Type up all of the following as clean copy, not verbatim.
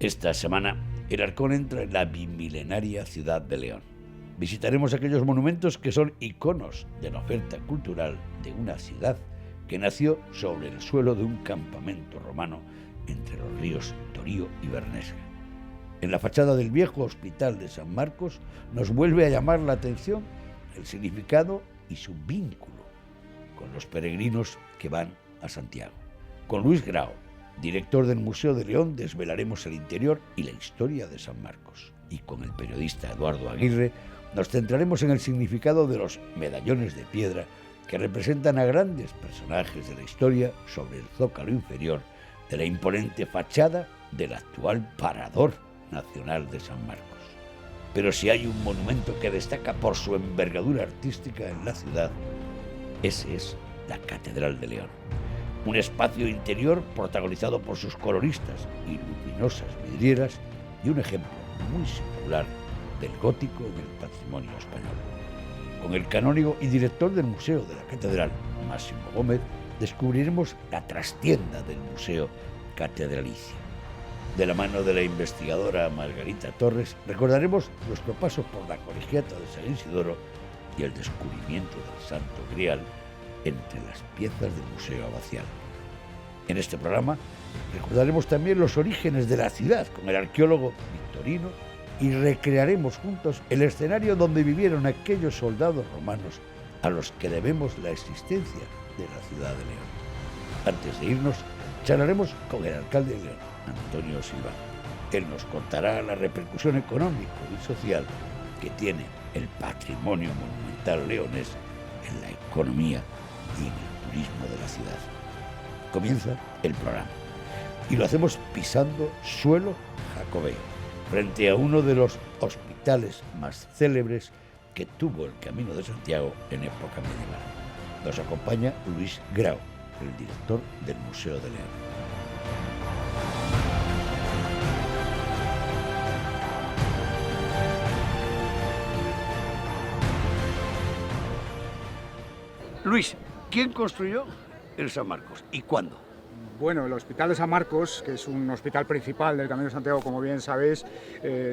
Esta semana, el Arcón entra en la bimilenaria ciudad de León. Visitaremos aquellos monumentos que son iconos de la oferta cultural de una ciudad que nació sobre el suelo de un campamento romano entre los ríos Torío y Bernesga. En la fachada del viejo Hospital de San Marcos nos vuelve a llamar la atención el significado y su vínculo con los peregrinos que van a Santiago. Con Luis Grao, director del Museo de León, desvelaremos el interior y la historia de San Marcos. Y con el periodista Eduardo Aguirre nos centraremos en el significado de los medallones de piedra que representan a grandes personajes de la historia sobre el zócalo inferior de la imponente fachada del actual Parador Nacional de San Marcos. Pero si hay un monumento que destaca por su envergadura artística en la ciudad, ese es la Catedral de León. Un espacio interior protagonizado por sus coloristas y luminosas vidrieras y un ejemplo muy singular del gótico en el patrimonio español. Con el canónigo y director del Museo de la Catedral, Máximo Gómez, descubriremos la trastienda del Museo Catedralicio. De la mano de la investigadora Margarita Torres, recordaremos nuestro paso por la colegiata de San Isidoro y el descubrimiento del Santo Grial entre las piezas del Museo Abacial. En este programa recordaremos también los orígenes de la ciudad con el arqueólogo Victorino y recrearemos juntos el escenario donde vivieron aquellos soldados romanos a los que debemos la existencia de la ciudad de León. Antes de irnos, charlaremos con el alcalde de León, Antonio Silva. Él nos contará la repercusión económica y social que tiene el patrimonio monumental leonés en la economía y en el turismo de la ciudad. Comienza el programa y lo hacemos pisando suelo jacobeo, frente a uno de los hospitales más célebres que tuvo el Camino de Santiago en época medieval. Nos acompaña Luis Grao, el director del Museo de León. Luis, ¿quién construyó el San Marcos y cuándo? Bueno, el Hospital de San Marcos, que es un hospital principal del Camino de Santiago, como bien sabéis,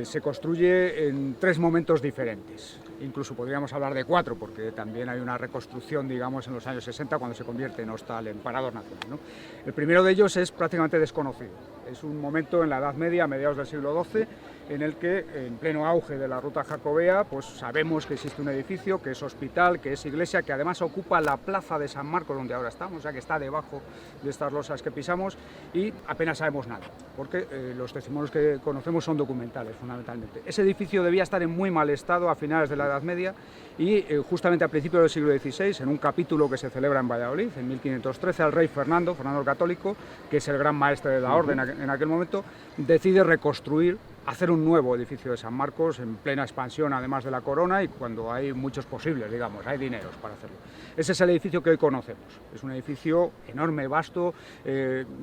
se construye en 3 momentos diferentes. Incluso podríamos hablar de 4, porque también hay una reconstrucción, digamos, en los años 60, cuando se convierte en hostal, en Parador Nacional, ¿no? El primero de ellos es prácticamente desconocido. Es un momento en la Edad Media, a mediados del siglo XII, en el que, en pleno auge de la ruta jacobea, pues sabemos que existe un edificio, que es hospital, que es iglesia, que además ocupa la plaza de San Marcos, donde ahora estamos, o sea que está debajo de estas losas que pisamos, y apenas sabemos nada, porque los testimonios que conocemos son documentales, fundamentalmente. Ese edificio debía estar en muy mal estado a finales de la Edad Media, y justamente a principios del siglo XVI, en un capítulo que se celebra en Valladolid, en 1513, el rey Fernando el Católico, que es el gran maestre de la orden en aquel momento, decide reconstruir, hacer un nuevo edificio de San Marcos en plena expansión, además de la corona, y cuando hay muchos posibles, digamos, hay dineros para hacerlo. Ese es el edificio que hoy conocemos. Es un edificio enorme, vasto,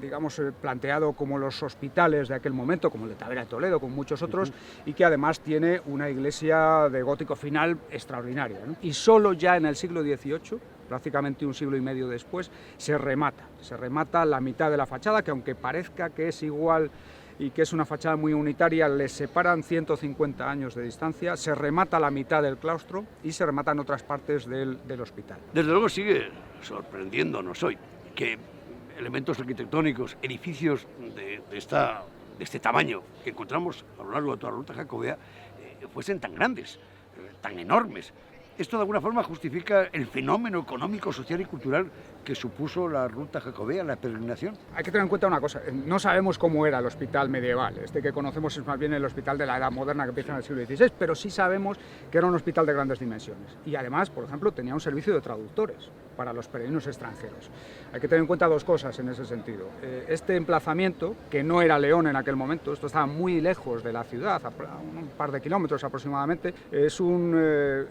digamos, planteado como los hospitales de aquel momento, como el de Tavera de Toledo, con muchos otros, y que además tiene una iglesia de gótico final extraordinaria, ¿no? Y solo ya en el siglo XVIII, prácticamente un siglo y medio después, se remata la mitad de la fachada, que aunque parezca que es igual y que es una fachada muy unitaria, les separan 150 años de distancia, se remata la mitad del claustro y se rematan otras partes del hospital. Desde luego sigue sorprendiéndonos hoy que elementos arquitectónicos, edificios de este tamaño que encontramos a lo largo de toda la ruta jacobea fuesen tan grandes, tan enormes. Esto de alguna forma justifica el fenómeno económico, social y cultural que supuso la ruta jacobea, la peregrinación. Hay que tener en cuenta una cosa, no sabemos cómo era el hospital medieval, este que conocemos es más bien el hospital de la edad moderna que empieza en el siglo XVI, pero sí sabemos que era un hospital de grandes dimensiones y además, por ejemplo, tenía un servicio de traductores para los peregrinos extranjeros. Hay que tener en cuenta 2 cosas en ese sentido. Este emplazamiento, que no era León en aquel momento, esto estaba muy lejos de la ciudad, a un par de kilómetros aproximadamente, es un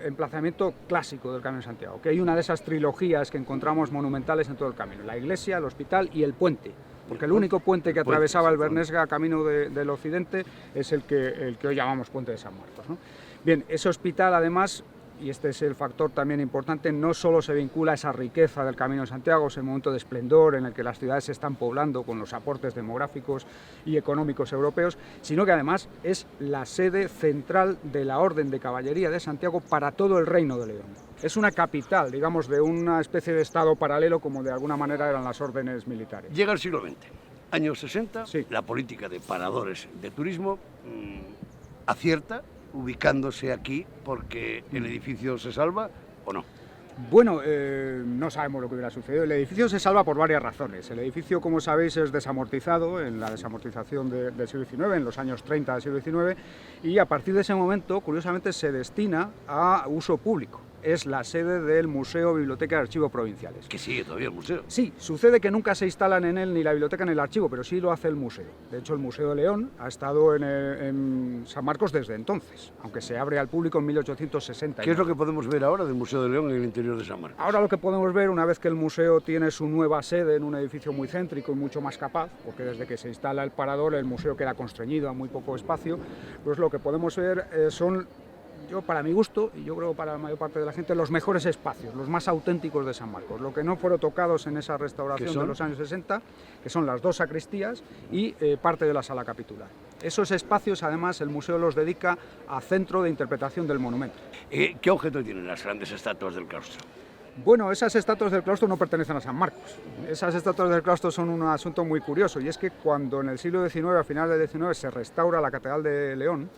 emplazamiento clásico del Camino de Santiago, que hay una de esas trilogías que encontramos monumentales en todo el camino, la iglesia, el hospital y el puente, porque el único puente que atravesaba el Bernesga camino del occidente es el que hoy llamamos Puente de San Marcos, ¿no? Bien, ese hospital además y este es el factor también importante, no solo se vincula a esa riqueza del Camino de Santiago, ese momento de esplendor en el que las ciudades se están poblando con los aportes demográficos y económicos europeos, sino que además es la sede central de la Orden de Caballería de Santiago para todo el Reino de León. Es una capital, digamos, de una especie de estado paralelo, como de alguna manera eran las órdenes militares. Llega el siglo XX, años 60, sí. La política de paradores de turismo acierta, ubicándose aquí porque el edificio se salva o no. Bueno, no sabemos lo que hubiera sucedido. El edificio se salva por varias razones. El edificio, como sabéis, es desamortizado en la desamortización del siglo XIX, en los años 30 del siglo XIX, y a partir de ese momento, curiosamente, se destina a uso público. Es la sede del Museo, Biblioteca y Archivo Provinciales. Que sigue todavía el museo. Sí, sucede que nunca se instalan en él ni la biblioteca ni el archivo, pero sí lo hace el museo. De hecho, el Museo de León ha estado en San Marcos desde entonces, aunque se abre al público en 1860. ¿Qué es lo que podemos ver ahora del Museo de León en el interior de San Marcos? Ahora lo que podemos ver, una vez que el museo tiene su nueva sede en un edificio muy céntrico y mucho más capaz, porque desde que se instala el parador el museo queda constreñido a muy poco espacio, pues lo que podemos ver son, yo para mi gusto, y yo creo para la mayor parte de la gente, los mejores espacios, los más auténticos de San Marcos, lo que no fueron tocados en esa restauración de los años 60, que son las dos sacristías y parte de la sala capitular. Esos espacios, además, el museo los dedica a centro de interpretación del monumento. ¿Qué objeto tienen las grandes estatuas del claustro? Bueno, esas estatuas del claustro no pertenecen a San Marcos. Esas estatuas del claustro son un asunto muy curioso, y es que cuando en el siglo XIX, a finales del XIX, se restaura la Catedral de León,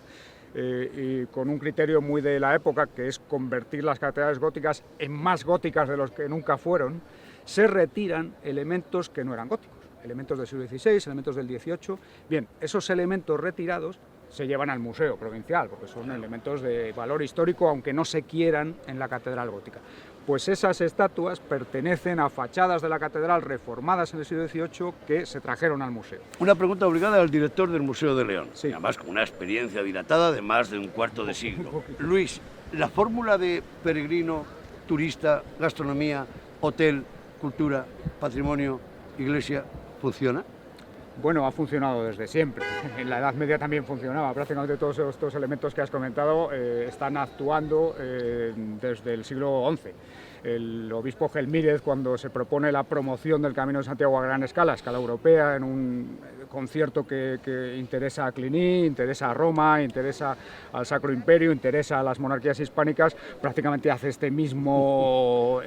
y con un criterio muy de la época, que es convertir las catedrales góticas en más góticas de los que nunca fueron, se retiran elementos que no eran góticos, elementos del siglo XVI, elementos del XVIII. Bien, esos elementos retirados se llevan al Museo Provincial, porque son elementos de valor histórico, aunque no se quieran en la catedral gótica. Pues esas estatuas pertenecen a fachadas de la catedral reformadas en el siglo XVIII que se trajeron al museo. Una pregunta obligada al director del Museo de León, sí. Además con una experiencia dilatada de más de un cuarto de siglo. Luis, ¿la fórmula de peregrino, turista, gastronomía, hotel, cultura, patrimonio, iglesia, funciona? Bueno, ha funcionado desde siempre. En la Edad Media también funcionaba. Prácticamente todos estos elementos que has comentado están actuando desde el siglo XI. El obispo Gelmírez, cuando se propone la promoción del Camino de Santiago a gran escala, a escala europea, en un concierto que interesa a Cluny, interesa a Roma, interesa al Sacro Imperio, interesa a las monarquías hispánicas, prácticamente hace este mismo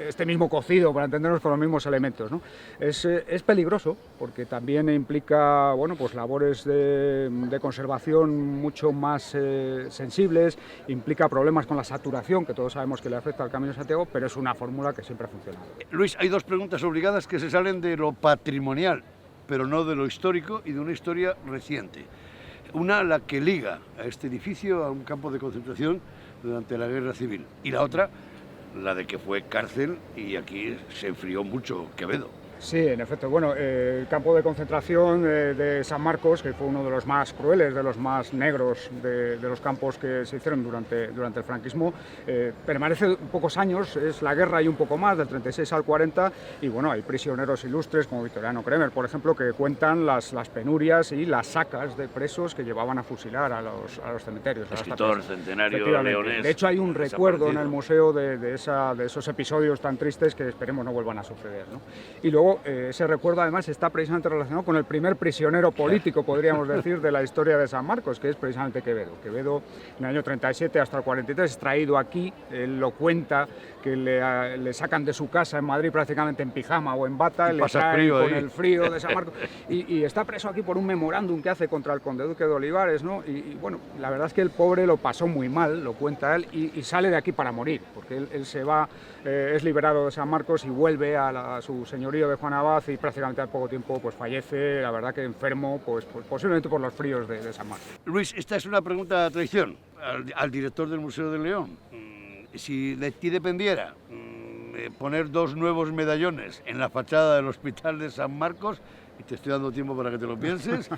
cocido, para entendernos, con los mismos elementos, ¿no? Es peligroso, porque también implica, bueno, pues labores de conservación mucho más sensibles, implica problemas con la saturación, que todos sabemos que le afecta al Camino de Santiago, pero es una fórmula que siempre ha funcionado. Luis, hay dos preguntas obligadas que se salen de lo patrimonial, pero no de lo histórico y de una historia reciente. Una, la que liga a este edificio a un campo de concentración durante la Guerra Civil, y la otra, la de que fue cárcel y aquí se enfrió mucho Quevedo. Sí, en efecto. Bueno, el campo de concentración de San Marcos, que fue uno de los más crueles, de los más negros de los campos que se hicieron durante el franquismo, permanece pocos años, es la guerra y un poco más, del 36 al 40, y bueno, hay prisioneros ilustres como Victoriano Kremer, por ejemplo, que cuentan las penurias y las sacas de presos que llevaban a fusilar a los cementerios. Escritor centenario leonés. De hecho, hay un recuerdo en el museo de esos episodios tan tristes que esperemos no vuelvan a suceder, ¿no? Y luego ese recuerdo además está precisamente relacionado con el primer prisionero político, podríamos decir, de la historia de San Marcos, que es precisamente Quevedo. Quevedo, en el año 37 hasta el 43, es traído aquí, él lo cuenta, que le sacan de su casa en Madrid prácticamente en pijama o en bata, le traen con el frío de San Marcos, y está preso aquí por un memorándum que hace contra el conde duque de Olivares, ¿no? Y bueno, la verdad es que el pobre lo pasó muy mal, lo cuenta él, y sale de aquí para morir, porque él se va, es liberado de San Marcos y vuelve a su señorío de Juan Abad, y prácticamente al poco tiempo pues fallece, la verdad que enfermo, pues posiblemente por los fríos de San Marcos. Luis, esta es una pregunta a traición al director del Museo de León. Si de ti dependiera poner dos nuevos medallones en la fachada del Hospital de San Marcos, y te estoy dando tiempo para que te lo pienses,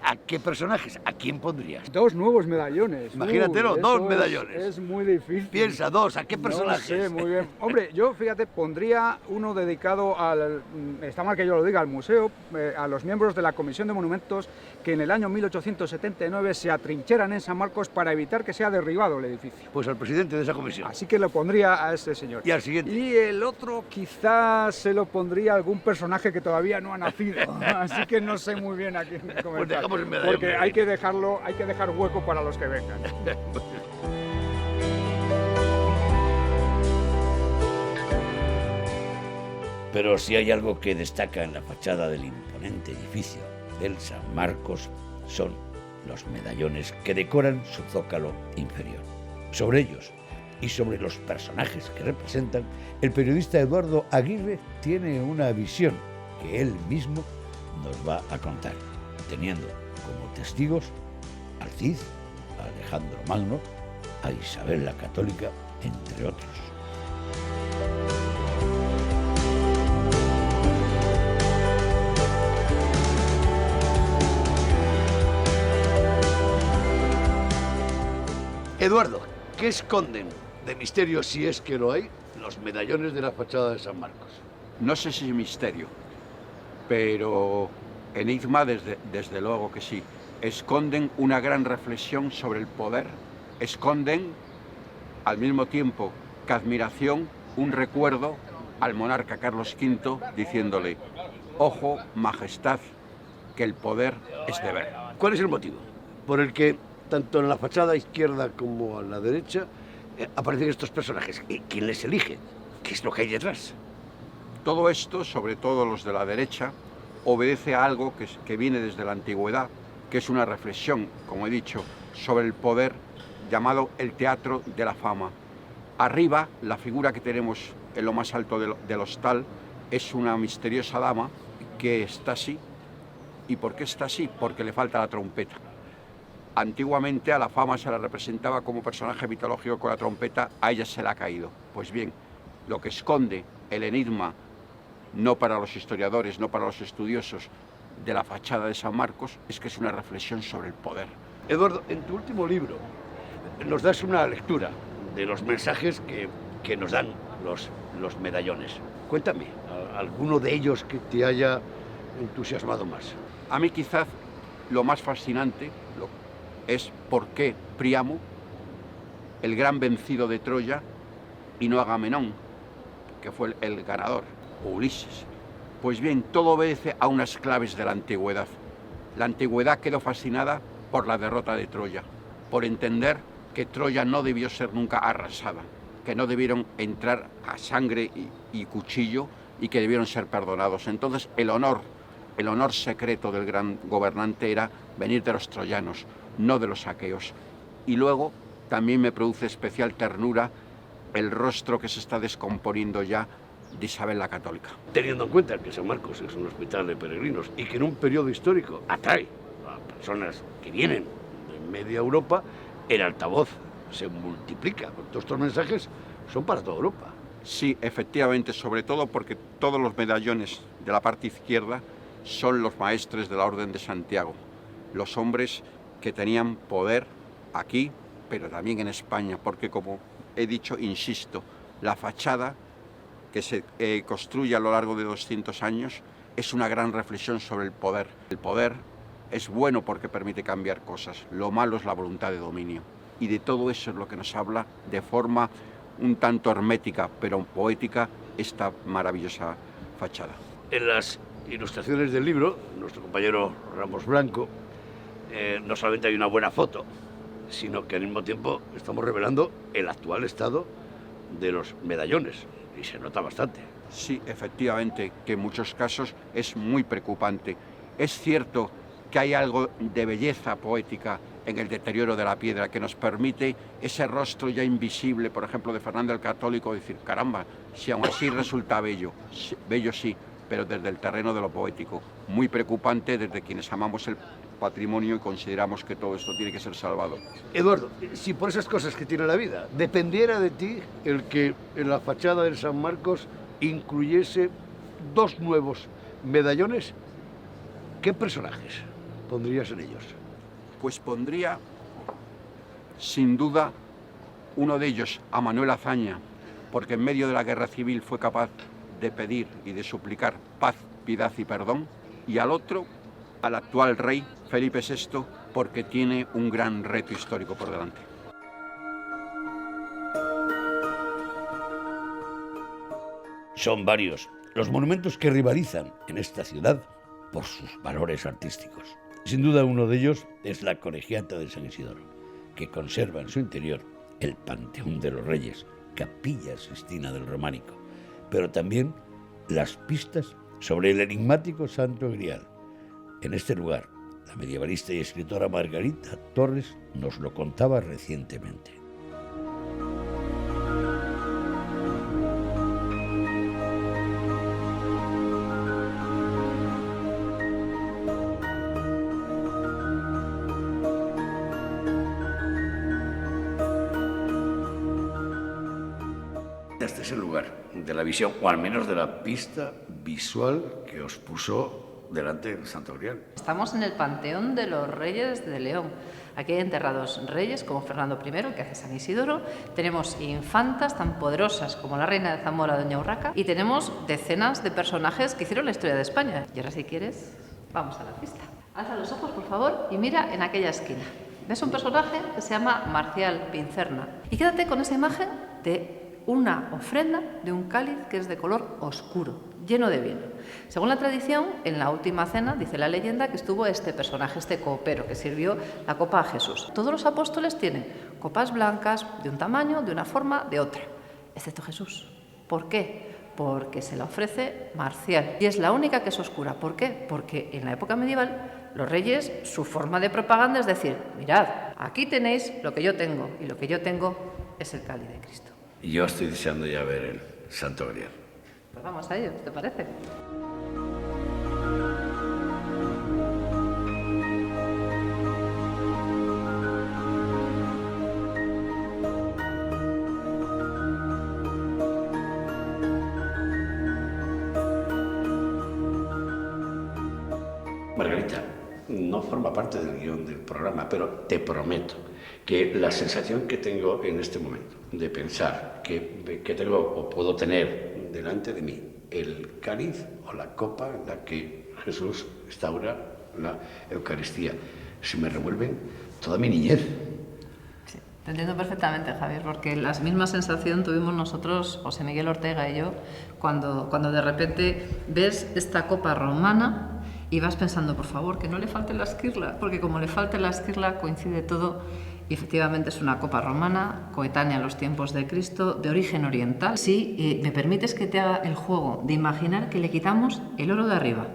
¿a qué personajes? ¿A quién pondrías? 2 nuevos medallones. Imagínatelo, 2 medallones. Es muy difícil. Piensa, 2, ¿a qué personajes? No sé, muy bien. Hombre, yo, fíjate, pondría uno dedicado al, está mal que yo lo diga, al museo, a los miembros de la Comisión de Monumentos que en el año 1879 se atrincheran en San Marcos para evitar que sea derribado el edificio. Pues al presidente de esa comisión. Así que lo pondría a ese señor. Y al siguiente. Y el otro quizás se lo pondría a algún personaje que todavía no ha nacido. Así que no sé muy bien a quién comentar. Pues dejamos el medallón. Porque hay que dejar hueco para los que vengan. Pero si hay algo que destaca en la fachada del imponente edificio del San Marcos, son los medallones que decoran su zócalo inferior. Sobre ellos y sobre los personajes que representan, el periodista Eduardo Aguirre tiene una visión que él mismo nos va a contar, teniendo como testigos al Cid, a Alejandro Magno, a Isabel la Católica, entre otros. Eduardo, ¿qué esconden de misterio, si es que lo hay, los medallones de la fachada de San Marcos? No sé si es misterio, pero enigma desde luego que sí. Esconden una gran reflexión sobre el poder, esconden al mismo tiempo que admiración, un recuerdo al monarca Carlos V diciéndole: ojo, majestad, que el poder es deber. ¿Cuál es el motivo por el que tanto en la fachada izquierda como a la derecha aparecen estos personajes? ¿Quién les elige? ¿Qué es lo que hay detrás? Todo esto, sobre todo los de la derecha, obedece a algo que viene desde la antigüedad, que es una reflexión, como he dicho, sobre el poder llamado el teatro de la fama. Arriba, la figura que tenemos en lo más alto del hostal es una misteriosa dama que está así. ¿Y por qué está así? Porque le falta la trompeta. Antiguamente a la fama se la representaba como personaje mitológico con la trompeta, a ella se le ha caído. Pues bien, lo que esconde el enigma, no para los historiadores, no para los estudiosos, de la fachada de San Marcos, es que es una reflexión sobre el poder. Eduardo, en tu último libro nos das una lectura de los mensajes que nos dan los medallones. Cuéntame, ¿alguno de ellos que te haya entusiasmado más? A mí quizás lo más fascinante es por qué Príamo, el gran vencido de Troya, y no Agamenón, que fue el ganador, o Ulises. Pues bien, todo obedece a unas claves de la antigüedad. La antigüedad quedó fascinada por la derrota de Troya, por entender que Troya no debió ser nunca arrasada, que no debieron entrar a sangre y cuchillo y que debieron ser perdonados. Entonces el honor secreto del gran gobernante era venir de los troyanos, no de los aqueos. Y luego también me produce especial ternura el rostro que se está descomponiendo ya de Isabel la Católica. Teniendo en cuenta que San Marcos es un hospital de peregrinos y que en un periodo histórico atrae a personas que vienen de media Europa, el altavoz se multiplica. Todos estos mensajes son para toda Europa. Sí, efectivamente, sobre todo porque todos los medallones de la parte izquierda son los maestres de la Orden de Santiago, los hombres que tenían poder aquí, pero también en España, porque como he dicho, insisto, la fachada que se construye a lo largo de 200 años es una gran reflexión sobre el poder. El poder es bueno porque permite cambiar cosas, lo malo es la voluntad de dominio. Y de todo eso es lo que nos habla de forma un tanto hermética, pero poética, esta maravillosa fachada. En las ilustraciones del libro, nuestro compañero Ramos Blanco, no solamente hay una buena foto, sino que al mismo tiempo estamos revelando el actual estado de los medallones, y se nota bastante. Sí, efectivamente, que en muchos casos es muy preocupante. Es cierto que hay algo de belleza poética en el deterioro de la piedra que nos permite ese rostro ya invisible, por ejemplo, de Fernando el Católico, decir, caramba, si aún así resulta bello, bello sí, pero desde el terreno de lo poético. Muy preocupante desde quienes amamos el patrimonio y consideramos que todo esto tiene que ser salvado. Eduardo, si por esas cosas que tiene la vida dependiera de ti el que en la fachada del San Marcos incluyese 2 nuevos medallones, ¿Qué personajes pondrías en ellos? Pues pondría, sin duda, uno de ellos, a Manuel Azaña, porque en medio de la guerra civil fue capaz de pedir y de suplicar paz, piedad y perdón, y al otro, al actual rey, Felipe VI, porque tiene un gran reto histórico por delante. Son varios los monumentos que rivalizan en esta ciudad por sus valores artísticos. Sin duda uno de ellos es la Colegiata de San Isidoro, que conserva en su interior el Panteón de los Reyes, Capilla Sixtina del Románico, pero también las pistas sobre el enigmático Santo Grial. En este lugar, la medievalista y escritora Margarita Torres nos lo contaba recientemente. Este es el lugar de la visión, o al menos de la pista visual que os puso delante del Santo Grial. Estamos en el Panteón de los Reyes de León. Aquí hay enterrados reyes como Fernando I, que hace San Isidoro. Tenemos infantas tan poderosas como la reina de Zamora, doña Urraca. Y tenemos decenas de personajes que hicieron la historia de España. Y ahora, si quieres, vamos a la pista. Alza los ojos, por favor, y mira en aquella esquina. ¿Ves un personaje que se llama Marcial Pincerna? Y quédate con esa imagen de una ofrenda de un cáliz que es de color oscuro, lleno de vino. Según la tradición, en la última cena, dice la leyenda, que estuvo este personaje, este copero, que sirvió la copa a Jesús. Todos los apóstoles tienen copas blancas, de un tamaño, de una forma, de otra, excepto Jesús. ¿Por qué? Porque se la ofrece Marcial, y es la única que es oscura. ¿Por qué? Porque en la época medieval, los reyes, su forma de propaganda es decir, mirad, aquí tenéis lo que yo tengo, y lo que yo tengo es el cáliz de Cristo. Yo estoy deseando ya ver el Santo Grial. Pues vamos a ello, ¿te parece? Margarita, no forma parte del guión del programa, pero te prometo que la sensación que tengo en este momento de pensar que tengo o puedo tener delante de mí el cáliz o la copa en la que Jesús instaura la Eucaristía, se me revuelven toda mi niñez. Sí, te entiendo perfectamente, Javier, porque la misma sensación tuvimos nosotros, José Miguel Ortega y yo, cuando de repente ves esta copa romana y vas pensando, por favor, que no le falte la esquirla, porque como le falte la esquirla coincide todo. Y efectivamente es una copa romana, coetánea a los tiempos de Cristo, de origen oriental. Si me permites que te haga el juego de imaginar que le quitamos el oro de arriba,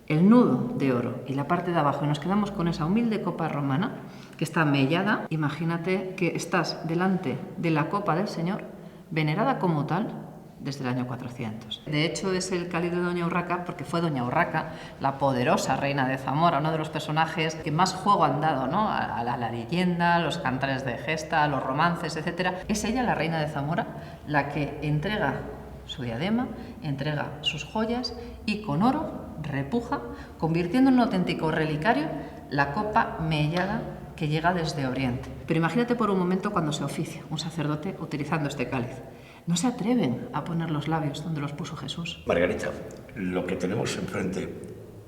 el nudo de oro y la parte de abajo, y nos quedamos con esa humilde copa romana que está mellada, imagínate que estás delante de la copa del Señor, venerada como tal, desde el año 400. De hecho, es el cáliz de doña Urraca, porque fue doña Urraca, la poderosa reina de Zamora, uno de los personajes que más juego han dado, ¿no? a la leyenda, los cantares de gesta, los romances, etc. Es ella, la reina de Zamora, la que entrega su diadema, entrega sus joyas y con oro repuja, convirtiendo en un auténtico relicario la copa mellada que llega desde Oriente. Pero imagínate por un momento cuando se oficia un sacerdote utilizando este cáliz. No se atreven a poner los labios donde los puso Jesús. Margarita, lo que tenemos enfrente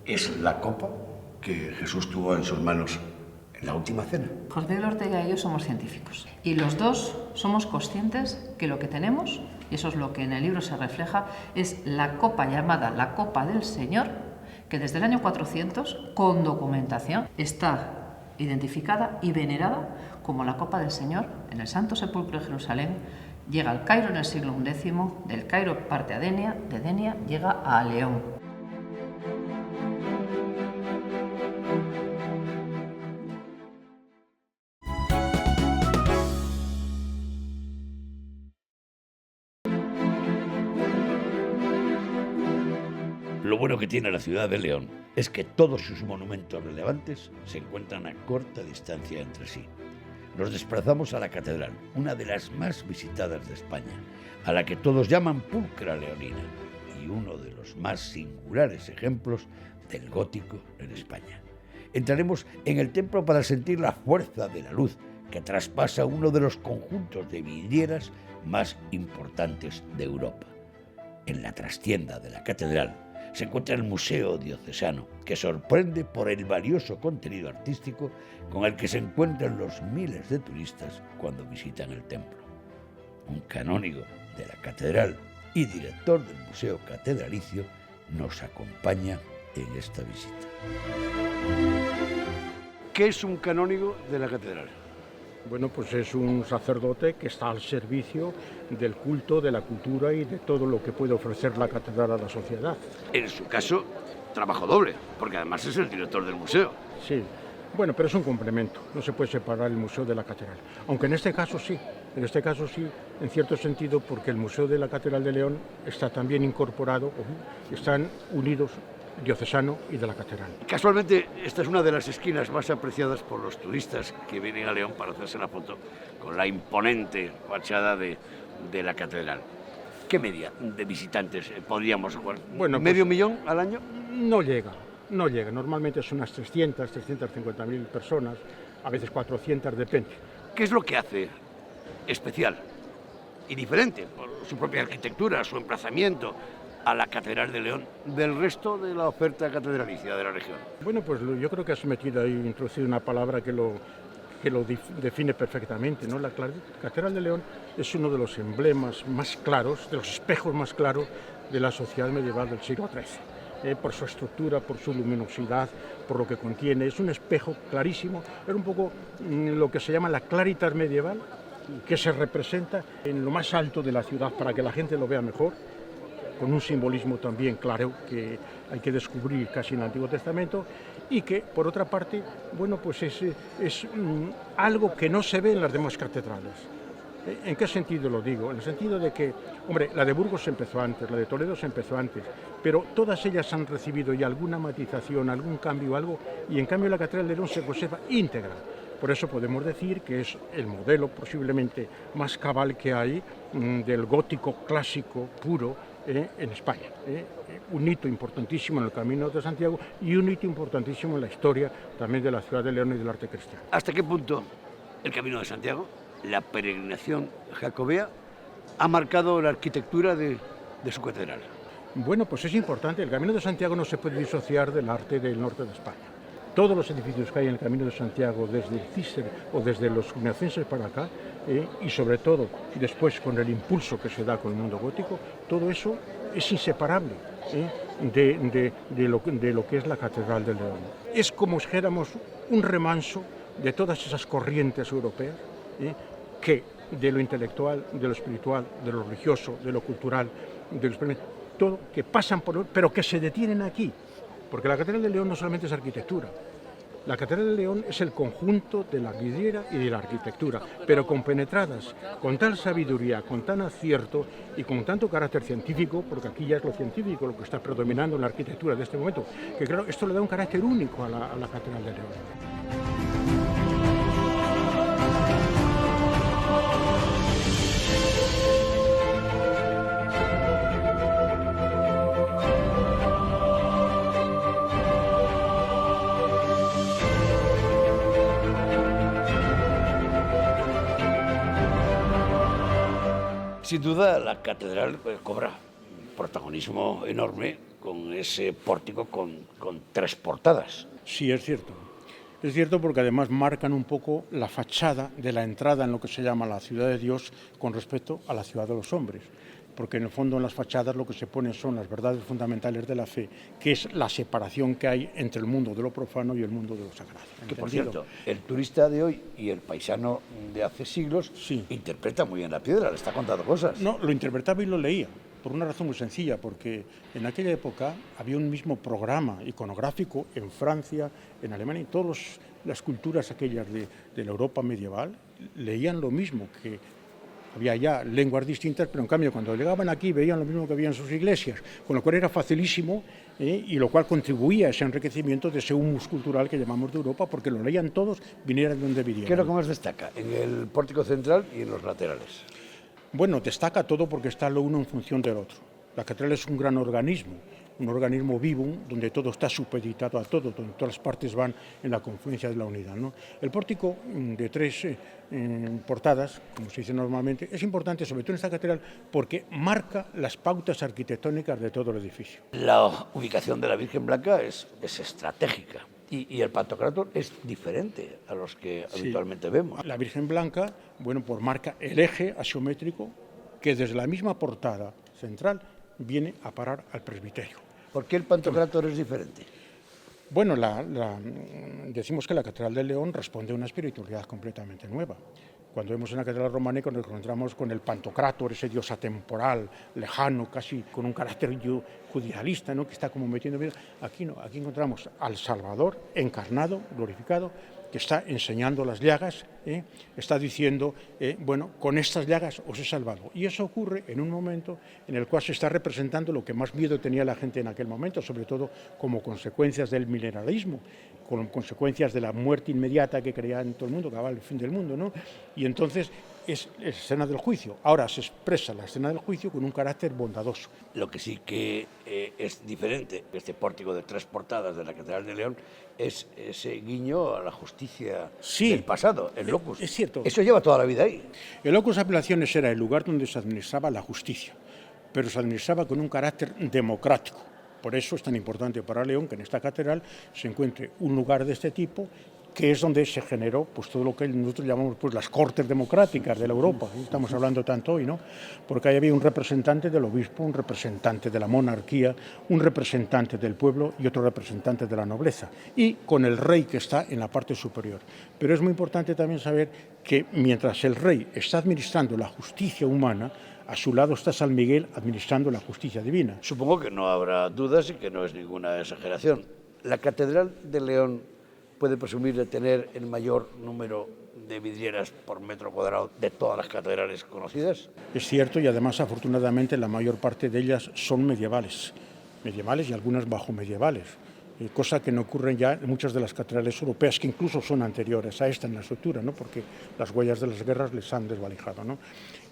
es la copa que Jesús tuvo en sus manos en la última cena. José Miguel Ortega y yo somos científicos y los dos somos conscientes que lo que tenemos, y eso es lo que en el libro se refleja, es la copa llamada la copa del Señor, que desde el año 400, con documentación, está identificada y venerada como la copa del Señor en el Santo Sepulcro de Jerusalén. Llega al Cairo en el siglo XI, del Cairo parte a Denia, de Denia llega a León. Lo bueno que tiene la ciudad de León es que todos sus monumentos relevantes se encuentran a corta distancia entre sí. Nos desplazamos a la catedral, una de las más visitadas de España, a la que todos llaman Pulcra Leonina, y uno de los más singulares ejemplos del gótico en España. Entraremos en el templo para sentir la fuerza de la luz que traspasa uno de los conjuntos de vidrieras más importantes de Europa. En la trastienda de la catedral se encuentra el Museo Diocesano, que sorprende por el valioso contenido artístico con el que se encuentran los miles de turistas cuando visitan el templo. Un canónigo de la catedral y director del Museo Catedralicio nos acompaña en esta visita. ¿Qué es un canónigo de la catedral? Bueno, pues es un sacerdote que está al servicio del culto, de la cultura y de todo lo que puede ofrecer la catedral a la sociedad. En su caso, trabajo doble, porque además es el director del museo. Sí, bueno, pero es un complemento, no se puede separar el museo de la catedral. Aunque en este caso sí, en cierto sentido, porque el Museo de la Catedral de León está también incorporado, están unidos diocesano y de la catedral. Casualmente, esta es una de las esquinas más apreciadas por los turistas que vienen a León para hacerse la foto con la imponente fachada de la catedral. ¿Qué media de visitantes podríamos jugar? Bueno, ¿Medio millón al año? No llega. Normalmente son unas 350.000 personas, a veces 400, depende. ¿Qué es lo que hace especial y diferente por su propia arquitectura, su emplazamiento, a la Catedral de León del resto de la oferta catedralicia de la región? Bueno, pues yo creo que has introducido una palabra que lo define perfectamente, ¿no? La Catedral de León es uno de los emblemas más claros, de los espejos más claros de la sociedad medieval del siglo XIII. Por su estructura, por su luminosidad, por lo que contiene. Es un espejo clarísimo, es un poco lo que se llama la claritas medieval, que se representa en lo más alto de la ciudad para que la gente lo vea mejor, con un simbolismo también claro que hay que descubrir casi en el Antiguo Testamento, y que, por otra parte, bueno, pues es algo que no se ve en las demás catedrales. ¿En qué sentido lo digo? En el sentido de que, hombre, la de Burgos se empezó antes, la de Toledo se empezó antes, pero todas ellas han recibido ya alguna matización, algún cambio, algo, y en cambio la Catedral de León se conserva íntegra. Por eso podemos decir que es el modelo posiblemente más cabal que hay del gótico clásico puro en España. Un hito importantísimo en el Camino de Santiago y un hito importantísimo en la historia también de la ciudad de León y del arte cristiano. ¿Hasta qué punto el Camino de Santiago, la peregrinación jacobea, ha marcado la arquitectura de su catedral? Bueno, pues es importante. El Camino de Santiago no se puede disociar del arte del norte de España. Todos los edificios que hay en el Camino de Santiago, desde el Cícer o desde los Juneacenses para acá, y sobre todo después con el impulso que se da con el mundo gótico, todo eso es inseparable de lo que es la Catedral de León. Es como si dijéramos un remanso de todas esas corrientes europeas que de lo intelectual, de lo espiritual, de lo religioso, de lo cultural, de lo todo, que pasan por, pero que se detienen aquí. Porque la Catedral de León no solamente es arquitectura, la Catedral de León es el conjunto de la vidriera y de la arquitectura, pero compenetradas con tal sabiduría, con tan acierto y con tanto carácter científico, porque aquí ya es lo científico lo que está predominando en la arquitectura de este momento, que claro, esto le da un carácter único a la Catedral de León. Sin duda, la catedral cobra un protagonismo enorme con ese pórtico con 3 portadas. Sí, es cierto. Es cierto porque además marcan un poco la fachada de la entrada en lo que se llama la ciudad de Dios con respecto a la ciudad de los hombres. Porque en el fondo en las fachadas lo que se pone son las verdades fundamentales de la fe, que es la separación que hay entre el mundo de lo profano y el mundo de lo sagrado. Que por cierto, el turista de hoy y el paisano de hace siglos sí interpreta muy bien la piedra, le está contando cosas. No, lo interpretaba y lo leía, por una razón muy sencilla, porque en aquella época había un mismo programa iconográfico en Francia, en Alemania, y todas las culturas aquellas de la Europa medieval leían lo mismo, que había ya lenguas distintas, pero en cambio cuando llegaban aquí veían lo mismo que había en sus iglesias, con lo cual era facilísimo y lo cual contribuía a ese enriquecimiento de ese humus cultural que llamamos de Europa, porque lo leían todos, vinieran de donde vinieran. ¿Qué es lo que más destaca en el pórtico central y en los laterales? Bueno, destaca todo porque está lo uno en función del otro. La catedral es un gran organismo un organismo vivo donde todo está supeditado a todo, donde todas las partes van en la confluencia de la unidad, ¿no? El pórtico de 3 portadas, como se dice normalmente, es importante, sobre todo en esta catedral, porque marca las pautas arquitectónicas de todo el edificio. La ubicación de la Virgen Blanca es estratégica y el Pantocrátor es diferente a los que habitualmente vemos. La Virgen Blanca, bueno, pues marca el eje axiométrico que desde la misma portada central viene a parar al presbiterio. ¿Por qué el Pantocrátor es diferente? Bueno, decimos que la Catedral de León responde a una espiritualidad completamente nueva. Cuando vemos en la Catedral románica nos encontramos con el Pantocrátor, ese dios atemporal, lejano, casi con un carácter judialista, ¿no?, que está como metiendo miedo. Aquí no, aquí encontramos al Salvador encarnado, glorificado, que está enseñando las llagas, está diciendo, bueno, con estas llagas os he salvado. Y eso ocurre en un momento en el cual se está representando lo que más miedo tenía la gente en aquel momento, sobre todo como consecuencias del milenarismo, con consecuencias de la muerte inmediata que creía en todo el mundo, que acababa el fin del mundo, ¿no? Y entonces es la escena del juicio. Ahora se expresa la escena del juicio con un carácter bondadoso. Lo que sí que es diferente, este pórtico de 3 portadas de la Catedral de León, es ese guiño a la justicia del pasado, el locus. Es cierto. Eso lleva toda la vida ahí. El locus apelaciones era el lugar donde se administraba la justicia, pero se administraba con un carácter democrático. Por eso es tan importante para León que en esta catedral se encuentre un lugar de este tipo, que es donde se generó pues todo lo que nosotros llamamos pues las cortes democráticas de la Europa. Estamos hablando tanto hoy, ¿no? Porque ahí había un representante del obispo, un representante de la monarquía, un representante del pueblo y otro representante de la nobleza, y con el rey que está en la parte superior. Pero es muy importante también saber que mientras el rey está administrando la justicia humana, a su lado está San Miguel administrando la justicia divina. Supongo que no habrá dudas y que no es ninguna exageración. La Catedral de León puede presumir de tener el mayor número de vidrieras por metro cuadrado de todas las catedrales conocidas. Es cierto, y además afortunadamente la mayor parte de ellas son medievales y algunas bajo medievales, cosa que no ocurre ya en muchas de las catedrales europeas, que incluso son anteriores a esta en la estructura, ¿no?, porque las huellas de las guerras les han desvalijado, ¿no?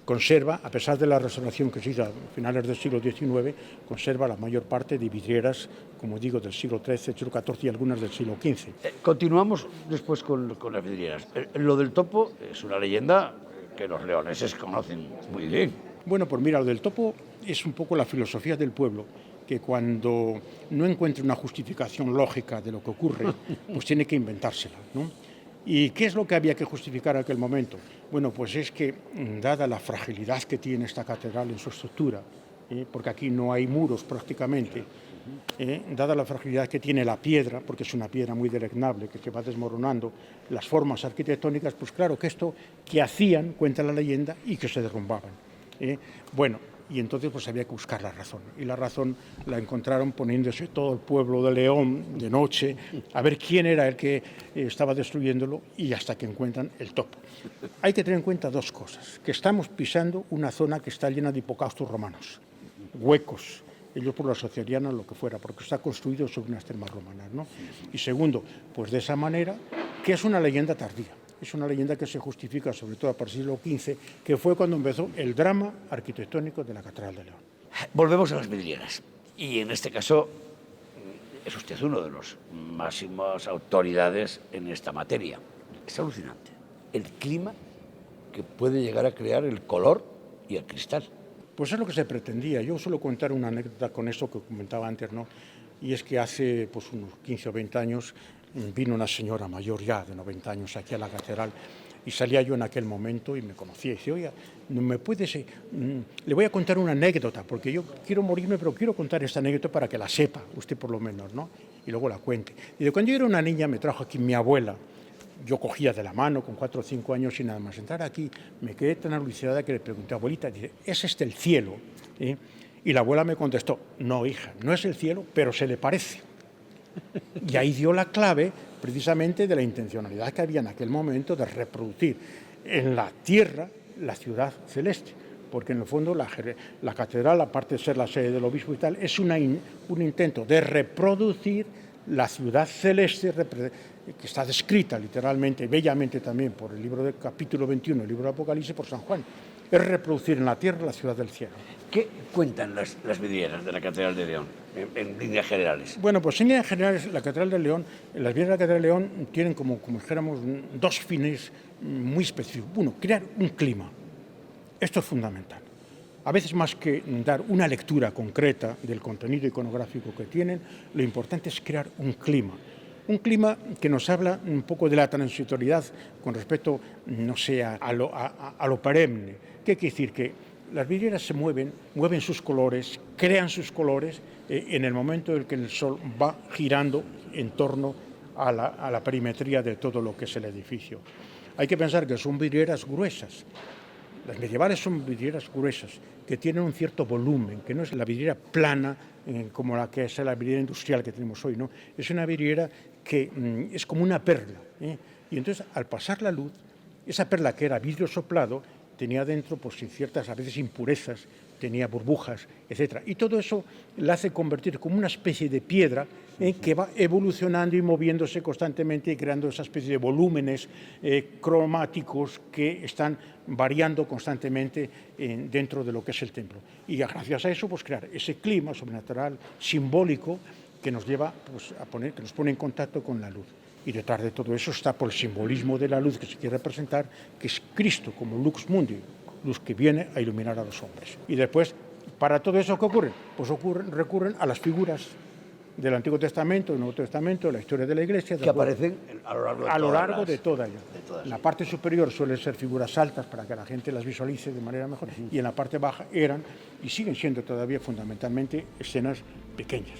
Conserva, a pesar de la restauración que se hizo a finales del siglo XIX, conserva la mayor parte de vidrieras, como digo, del siglo XIII, siglo XIV y algunas del siglo XV. Continuamos después con las vidrieras. Lo del topo es una leyenda que los leoneses conocen muy bien. Bueno, pues mira, lo del topo es un poco la filosofía del pueblo, que cuando no encuentra una justificación lógica de lo que ocurre, pues tiene que inventársela, ¿no? ¿Y qué es lo que había que justificar en aquel momento? Bueno, pues es que, dada la fragilidad que tiene esta catedral en su estructura, porque aquí no hay muros prácticamente, dada la fragilidad que tiene la piedra, porque es una piedra muy deleznable que se va desmoronando, las formas arquitectónicas, pues claro que esto que hacían, cuenta la leyenda, y que se derrumbaban. Bueno, y entonces pues había que buscar la razón, y la razón la encontraron poniéndose todo el pueblo de León de noche a ver quién era el que estaba destruyéndolo, y hasta que encuentran el topo. Hay que tener en cuenta dos cosas: que estamos pisando una zona que está llena de hipocaustos romanos, huecos, ellos por lo asociarían a lo que fuera, porque está construido sobre unas termas romanas, ¿no? Y segundo, pues de esa manera, que es una leyenda tardía. Es una leyenda que se justifica sobre todo a partir del siglo XV, que fue cuando empezó el drama arquitectónico de la Catedral de León. Volvemos a las vidrieras. Y en este caso es usted uno de los máximos autoridades en esta materia. Es alucinante el clima que puede llegar a crear el color y el cristal. Pues es lo que se pretendía. Yo suelo contar una anécdota con esto que comentaba antes, ¿no? Y es que hace pues unos 15 o 20 años vino una señora mayor ya, de 90 años, aquí a la catedral, y salía yo en aquel momento y me conocía y dice: oiga, ¿no me puedes...? Le voy a contar una anécdota, porque yo quiero morirme, pero quiero contar esta anécdota para que la sepa, usted por lo menos, ¿no? Y luego la cuente. Y de cuando yo era una niña me trajo aquí mi abuela, yo cogía de la mano con 4 o 5 años y nada más entrar aquí, me quedé tan alucinada que le pregunté: abuelita, dice, ¿es este el cielo? Y la abuela me contestó: no, hija, no es el cielo, pero se le parece. Y ahí dio la clave precisamente de la intencionalidad que había en aquel momento de reproducir en la tierra la ciudad celeste, porque en el fondo la catedral, aparte de ser la sede del obispo y tal, es un intento de reproducir la ciudad celeste que está descrita literalmente, bellamente también por el libro del capítulo 21, el libro de Apocalipsis, por San Juan. es reproducir en la tierra la ciudad del cielo. ¿Qué cuentan las vidrieras de la Catedral de León, en líneas generales? Bueno, pues en líneas generales, la Catedral de León, las vidrieras de la Catedral de León tienen como dijéramos, dos fines muy específicos. Uno, crear un clima. Esto es fundamental. A veces, más que dar una lectura concreta del contenido iconográfico que tienen, lo importante es crear un clima. Un clima que nos habla un poco de la transitoriedad con respecto, no sé, a lo perenne. ¿Qué quiere decir? Que las vidrieras se mueven sus colores, crean sus colores en el momento en que el sol va girando en torno a la perimetría de todo lo que es el edificio. Hay que pensar que son vidrieras gruesas. Las medievales son vidrieras gruesas, que tienen un cierto volumen, que no es la vidriera plana como la que es la vidriera industrial que tenemos hoy, ¿no? Es una vidriera que es como una perla, y entonces al pasar la luz, esa perla que era vidrio soplado tenía dentro pues ciertas a veces impurezas, tenía burbujas, etc. Y todo eso la hace convertir como una especie de piedra que va evolucionando y moviéndose constantemente y creando esa especie de volúmenes cromáticos que están variando constantemente dentro de lo que es el templo. Y gracias a eso, pues crear ese clima sobrenatural, simbólico, que nos lleva pues, que nos pone en contacto con la luz. Y detrás de todo eso está por el simbolismo de la luz que se quiere representar, que es Cristo como Lux Mundi, luz que viene a iluminar a los hombres. Y después, para todo eso, ¿qué ocurre? Pues recurren a las figuras del Antiguo Testamento, del Nuevo Testamento, la historia de la Iglesia. Que aparecen a lo largo de toda ella. En la parte superior suelen ser figuras altas para que la gente las visualice de manera mejor, y en la parte baja eran y siguen siendo todavía fundamentalmente escenas pequeñas.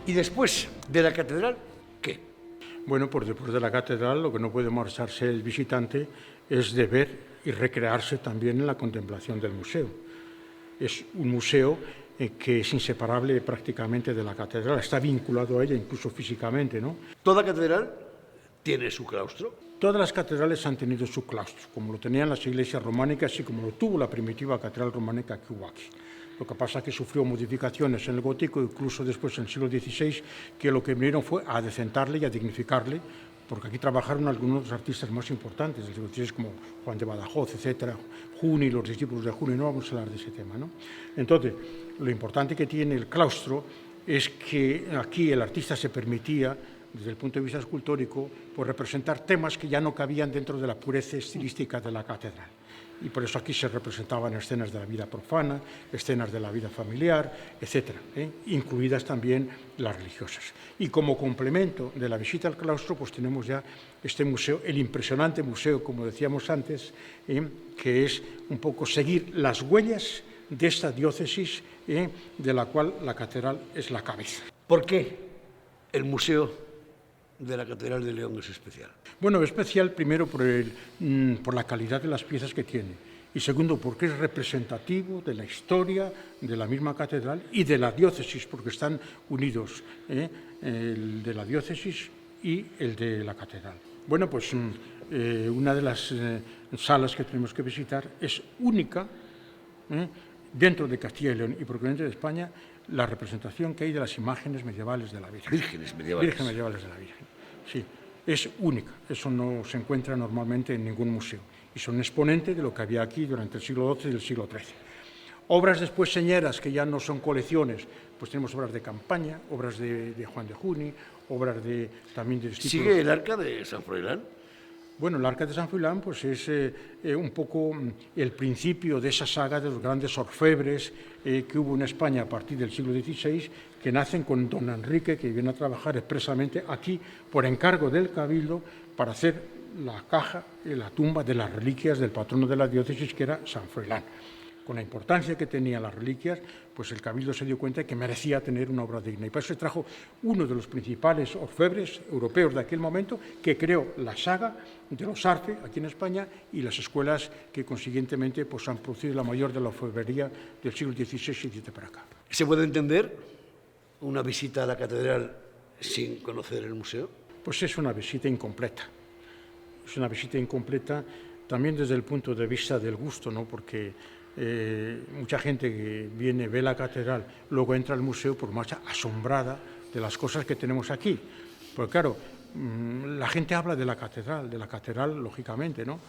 Y después de la catedral, ¿qué? Bueno, pues después de la catedral lo que no puede marcharse el visitante es de ver y recrearse también en la contemplación del museo. Es un museo que es inseparable prácticamente de la catedral, está vinculado a ella incluso físicamente, ¿no? ¿Toda catedral tiene su claustro? Todas las catedrales han tenido su claustro, como lo tenían las iglesias románicas y como lo tuvo la primitiva catedral románica que hubo aquí. Lo que pasa es que sufrió modificaciones en el gótico, incluso después en el siglo XVI, que lo que vinieron fue a adecentarle y a dignificarle, porque aquí trabajaron algunos de los artistas más importantes del siglo XVI, como Juan de Badajoz, etcétera, Juni, los discípulos de Juni, no vamos a hablar de ese tema, ¿no? Entonces, lo importante que tiene el claustro es que aquí el artista se permitía, desde el punto de vista escultórico, pues representar temas que ya no cabían dentro de la pureza estilística de la catedral. Y por eso aquí se representaban escenas de la vida profana, escenas de la vida familiar, etcétera, incluidas también las religiosas. Y como complemento de la visita al claustro, pues tenemos ya este museo, el impresionante museo, como decíamos antes, que es un poco seguir las huellas de esta diócesis, de la cual la catedral es la cabeza. ¿Por qué el museo de la Catedral de León es especial? Bueno, especial primero por la calidad de las piezas que tiene, y segundo porque es representativo de la historia de la misma catedral y de la diócesis, porque están unidos el de la diócesis y el de la catedral. Bueno, pues una de las salas que tenemos que visitar es única dentro de Castilla y León y probablemente de España, la representación que hay de las imágenes medievales de la Virgen. Vírgenes medievales. Vírgenes medievales de la Virgen, sí. Es única, eso no se encuentra normalmente en ningún museo y son exponentes de lo que había aquí durante el siglo XII y el siglo XIII. Obras después señeras que ya no son colecciones, pues tenemos obras de campaña, obras de Juan de Juni, obras también de discípulos. ¿Sigue el arca de San Froilán? Bueno, el arca de San Froilán pues es un poco el principio de esa saga de los grandes orfebres que hubo en España a partir del siglo XVI, que nacen con don Enrique, que viene a trabajar expresamente aquí por encargo del Cabildo para hacer la caja, la tumba de las reliquias del patrono de la diócesis, que era San Froilán. con la importancia que tenían las reliquias, pues el Cabildo se dio cuenta de que merecía tener una obra digna. Y para eso se trajo uno de los principales orfebres europeos de aquel momento, que creó la saga de los Arfe aquí en España y las escuelas que consiguientemente pues, han producido la mayor de la orfebrería del siglo XVI y XVII para acá. ¿Se puede entender una visita a la catedral sin conocer el museo? Pues es una visita incompleta. Es una visita incompleta también desde el punto de vista del gusto, ¿no? Porque mucha gente que viene, ve la catedral, luego entra al museo por marcha asombrada de las cosas que tenemos aquí. Porque claro, la gente habla de la catedral lógicamente, ¿no?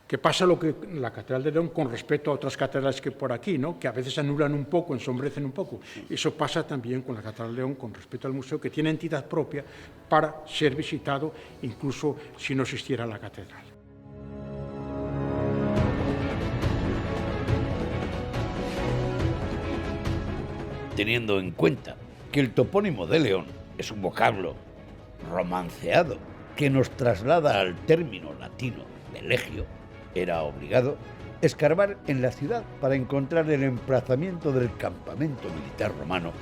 Que pasa lo que la Catedral de León con respecto a otras catedrales que por aquí, ¿no? Que a veces anulan un poco, ensombrecen un poco. Eso pasa también con la Catedral de León con respecto al museo, que tiene entidad propia para ser visitado incluso si no existiera la catedral. Teniendo en cuenta que el topónimo de León es un vocablo romanceado que nos traslada al término latino de legio, era obligado escarbar en la ciudad para encontrar el emplazamiento del campamento militar romano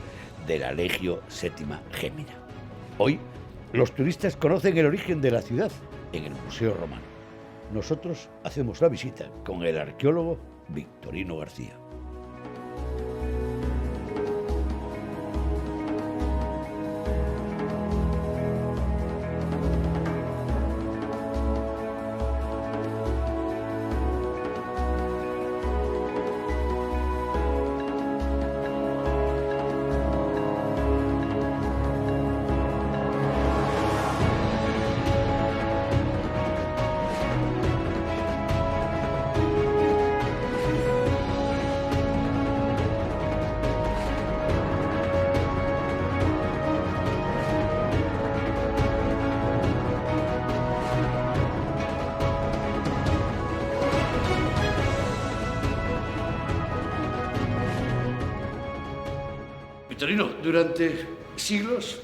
de la Legio Sétima Gémina. Hoy, los turistas conocen el origen de la ciudad en el Museo Romano. Nosotros hacemos la visita con el arqueólogo Victorino García. Victorino, durante siglos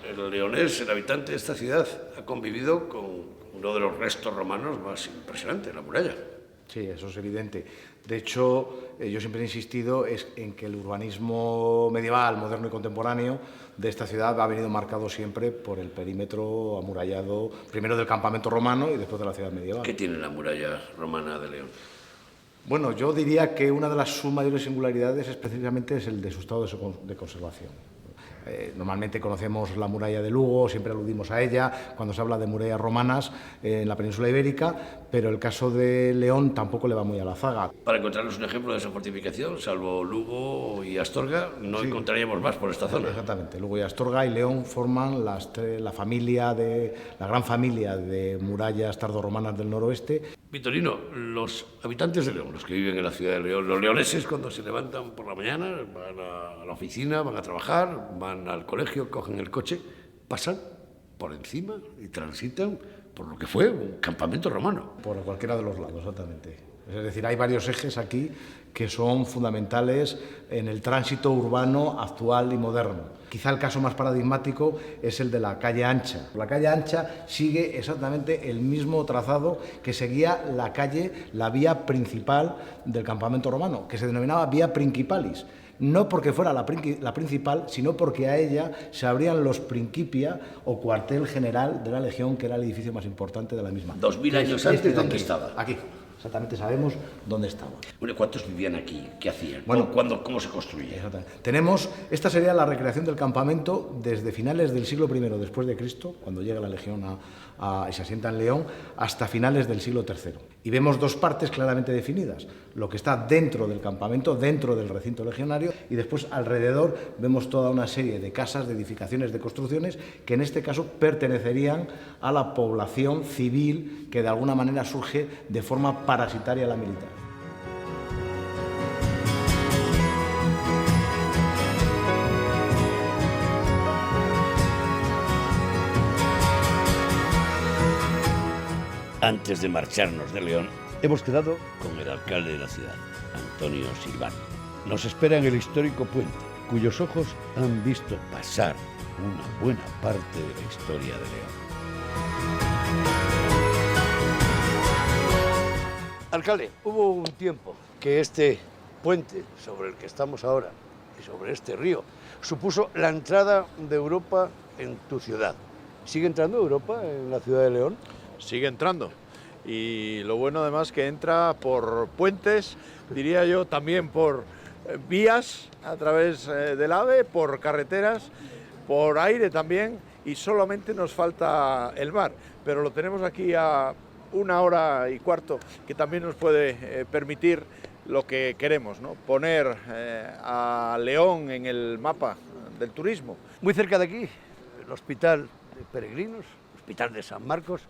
el leonés, el habitante de esta ciudad, ha convivido con uno de los restos romanos más impresionantes, la muralla. Sí, eso es evidente. De hecho, yo siempre he insistido en que el urbanismo medieval, moderno y contemporáneo de esta ciudad ha venido marcado siempre por el perímetro amurallado, primero del campamento romano y después de la ciudad medieval. ¿Qué tiene la muralla romana de León? Bueno, yo diría que una de sus mayores singularidades es precisamente el de su estado de conservación. Normalmente conocemos la muralla de Lugo, siempre aludimos a ella cuando se habla de murallas romanas en la península ibérica, pero el caso de León tampoco le va muy a la zaga. Para encontrarnos un ejemplo de esa fortificación, salvo Lugo y Astorga, no encontraríamos más por esta zona. Exactamente, Lugo y Astorga y León forman la gran familia de murallas tardorromanas del noroeste. Victorino, los habitantes de León, los que viven en la ciudad de León, los leoneses cuando se levantan por la mañana, van a la oficina, van a trabajar, van al colegio, cogen el coche, pasan por encima y transitan por lo que fue un campamento romano. Por cualquiera de los lados, exactamente. Es decir, hay varios ejes aquí que son fundamentales en el tránsito urbano actual y moderno. Quizá el caso más paradigmático es el de la calle Ancha. La calle Ancha sigue exactamente el mismo trazado que seguía la vía principal del campamento romano, que se denominaba Vía Principalis. No porque fuera la principal, sino porque a ella se abrían los Principia o cuartel general de la Legión, que era el edificio más importante de la misma. 2000 años antes, ¿dónde estaba? Aquí. Exactamente, sabemos dónde estaba. Bueno, ¿cuántos vivían aquí? ¿Qué hacían? Bueno, ¿Cómo se construía? Esta sería la recreación del campamento desde finales del siglo I después de Cristo, cuando llega la Legión y se asienta en León, hasta finales del siglo III. Y vemos dos partes claramente definidas, lo que está dentro del campamento, dentro del recinto legionario, y después alrededor vemos toda una serie de casas, de edificaciones, de construcciones, que en este caso pertenecerían a la población civil que de alguna manera surge de forma parasitaria a la militar. Antes de marcharnos de León, hemos quedado con el alcalde de la ciudad, Antonio Silván. Nos espera en el histórico puente, cuyos ojos han visto pasar una buena parte de la historia de León. Alcalde, hubo un tiempo que este puente sobre el que estamos ahora y sobre este río supuso la entrada de Europa en tu ciudad. ¿Sigue entrando Europa en la ciudad de León? Sigue entrando. Y lo bueno además que entra por puentes, diría yo, también por vías a través del AVE, por carreteras, por aire también, y solamente nos falta el mar. Pero lo tenemos aquí a 1 hora y cuarto, que también nos puede permitir lo que queremos, ¿no? Poner a León en el mapa del turismo. Muy cerca de aquí, el Hospital de Peregrinos, el Hospital de San Marcos,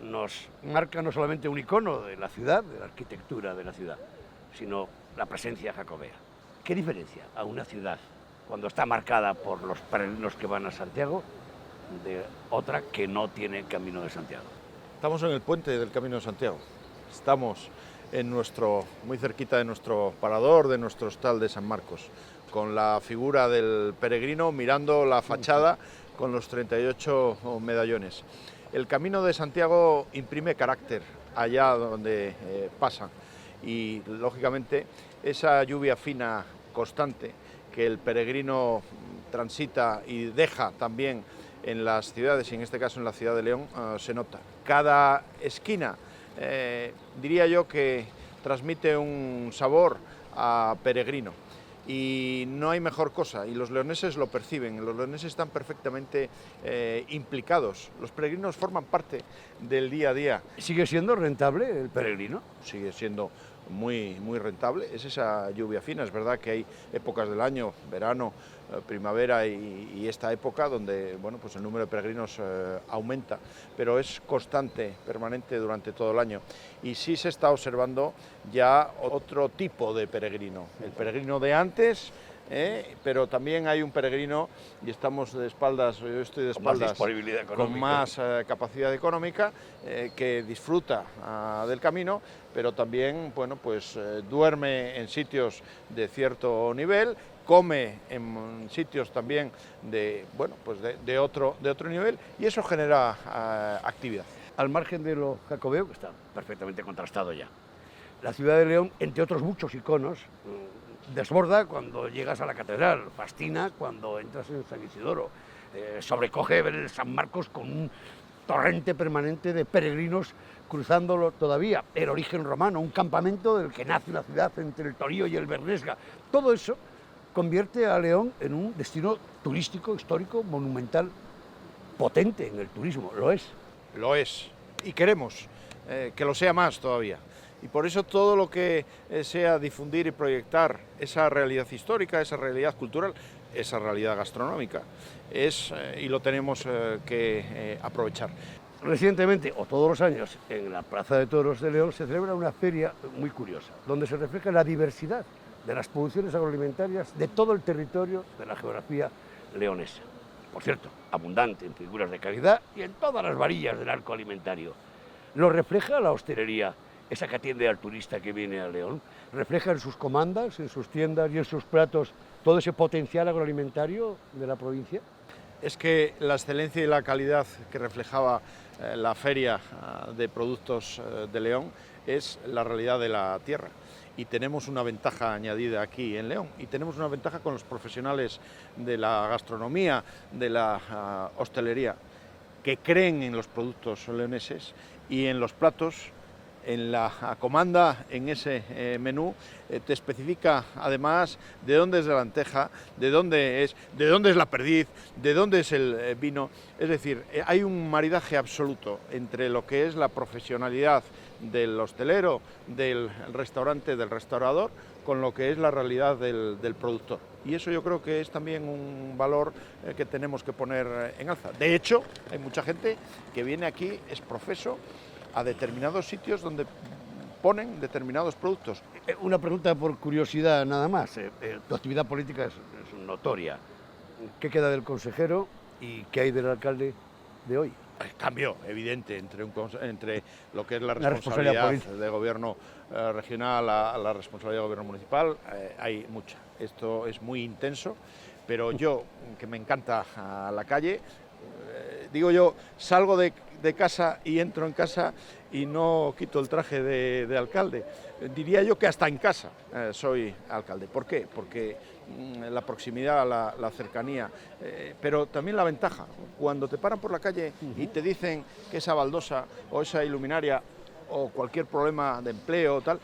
nos marca no solamente un icono de la ciudad, de la arquitectura de la ciudad, sino la presencia jacobea. ¿Qué diferencia a una ciudad cuando está marcada por los peregrinos que van a Santiago de otra que no tiene Camino de Santiago? Estamos en el puente del Camino de Santiago. Estamos muy cerquita de nuestro parador, de nuestro hostal de San Marcos, con la figura del peregrino mirando la fachada con los 38 medallones. El Camino de Santiago imprime carácter allá donde pasa y, lógicamente, esa lluvia fina constante que el peregrino transita y deja también en las ciudades, y en este caso en la ciudad de León, se nota. Cada esquina, diría yo, que transmite un sabor a peregrino. Y no hay mejor cosa, y los leoneses lo perciben, los leoneses están perfectamente implicados, los peregrinos forman parte del día a día. ¿Sigue siendo rentable el peregrino? Sigue siendo muy rentable, es esa lluvia fina, es verdad que hay épocas del año, verano, primavera y esta época donde bueno, pues el número de peregrinos aumenta, pero es constante, permanente durante todo el año. Y sí se está observando ya otro tipo de peregrino, el peregrino de antes, pero también hay un peregrino, y estamos de espaldas, yo estoy de espaldas, con más capacidad económica, que disfruta del camino, pero también bueno, pues, duerme en sitios de cierto nivel, come en sitios también de, bueno, pues de otro nivel, y eso genera actividad. Al margen de lo jacobeo, que está perfectamente contrastado ya, la ciudad de León, entre otros muchos iconos, desborda cuando llegas a la catedral, fascina cuando entras en San Isidoro, sobrecoge ver el San Marcos con un torrente permanente de peregrinos cruzándolo todavía, el origen romano, un campamento del que nace una ciudad entre el Torío y el Bernesga. Todo eso convierte a León en un destino turístico, histórico, monumental, potente en el turismo, lo es. Lo es, y queremos que lo sea más todavía. Y por eso todo lo que sea difundir y proyectar esa realidad histórica, esa realidad cultural, esa realidad gastronómica, y lo tenemos que aprovechar. Recientemente, o todos los años, en la Plaza de Toros de León se celebra una feria muy curiosa, donde se refleja la diversidad de las producciones agroalimentarias de todo el territorio de la geografía leonesa. Por cierto, abundante en figuras de calidad y en todas las varillas del arco alimentario. Lo refleja la hostelería, esa que atiende al turista que viene a León, refleja en sus comandas, en sus tiendas y en sus platos todo ese potencial agroalimentario de la provincia. Es que la excelencia y la calidad que reflejaba la feria de productos de León es la realidad de la tierra. Y tenemos una ventaja añadida aquí en León, y tenemos una ventaja con los profesionales de la gastronomía, de la hostelería, que creen en los productos leoneses y en los platos. En la comanda, en ese menú, te especifica además de dónde es la lenteja, de dónde es la perdiz, de dónde es el vino. Es decir, hay un maridaje absoluto entre lo que es la profesionalidad del hostelero, del restaurante, del restaurador, con lo que es la realidad del productor. Y eso yo creo que es también un valor que tenemos que poner en alza. De hecho, hay mucha gente que viene aquí, es profeso, a determinados sitios donde ponen determinados productos. Una pregunta por curiosidad nada más. Tu actividad política es notoria. ¿Qué queda del consejero y qué hay del alcalde de hoy? Cambio evidente entre lo que es la responsabilidad de gobierno regional a la responsabilidad de gobierno municipal. Hay mucha. Esto es muy intenso, pero yo, que me encanta a la calle, digo yo, salgo de casa y entro en casa y no quito el traje de alcalde. Diría yo que hasta en casa soy alcalde. ¿Por qué? Porque la proximidad, la cercanía, pero también la ventaja. Cuando te paran por la calle y te dicen que esa baldosa o esa iluminaria o cualquier problema de empleo o tal,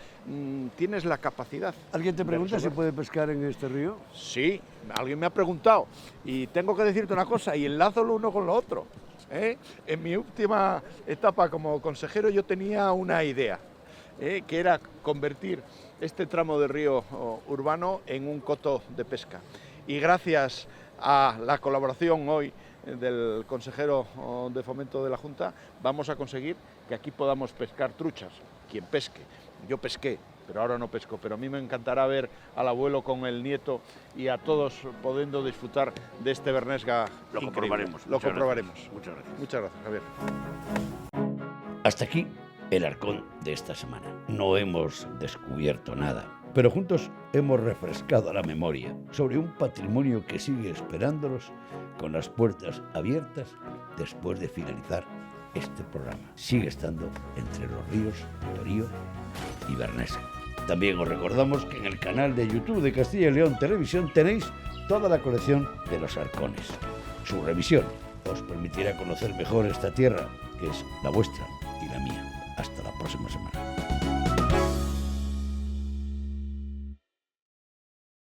tienes la capacidad. ¿Alguien te pregunta si resolver. puede pescar en este río? Sí, alguien me ha preguntado y tengo que decirte una cosa y enlazo lo uno con lo otro. En mi última etapa como consejero yo tenía una idea, que era convertir este tramo de río urbano en un coto de pesca. Y gracias a la colaboración hoy del consejero de Fomento de la Junta, vamos a conseguir que aquí podamos pescar truchas, quien pesque. Yo pesqué, pero ahora no pesco, pero a mí me encantará ver al abuelo con el nieto y a todos pudiendo disfrutar de este Bernesga Lo increíble. comprobaremos. Lo Muchas comprobaremos. gracias. Muchas gracias. Muchas gracias, Javier. Hasta aquí el Arcón de esta semana. No hemos descubierto nada, pero juntos hemos refrescado la memoria sobre un patrimonio que sigue esperándolos con las puertas abiertas después de finalizar este programa. Sigue estando entre los ríos Torío y Bernesga. También os recordamos que en el canal de YouTube de Castilla y León Televisión tenéis toda la colección de los arcones. Su revisión os permitirá conocer mejor esta tierra, que es la vuestra y la mía. Hasta la próxima semana.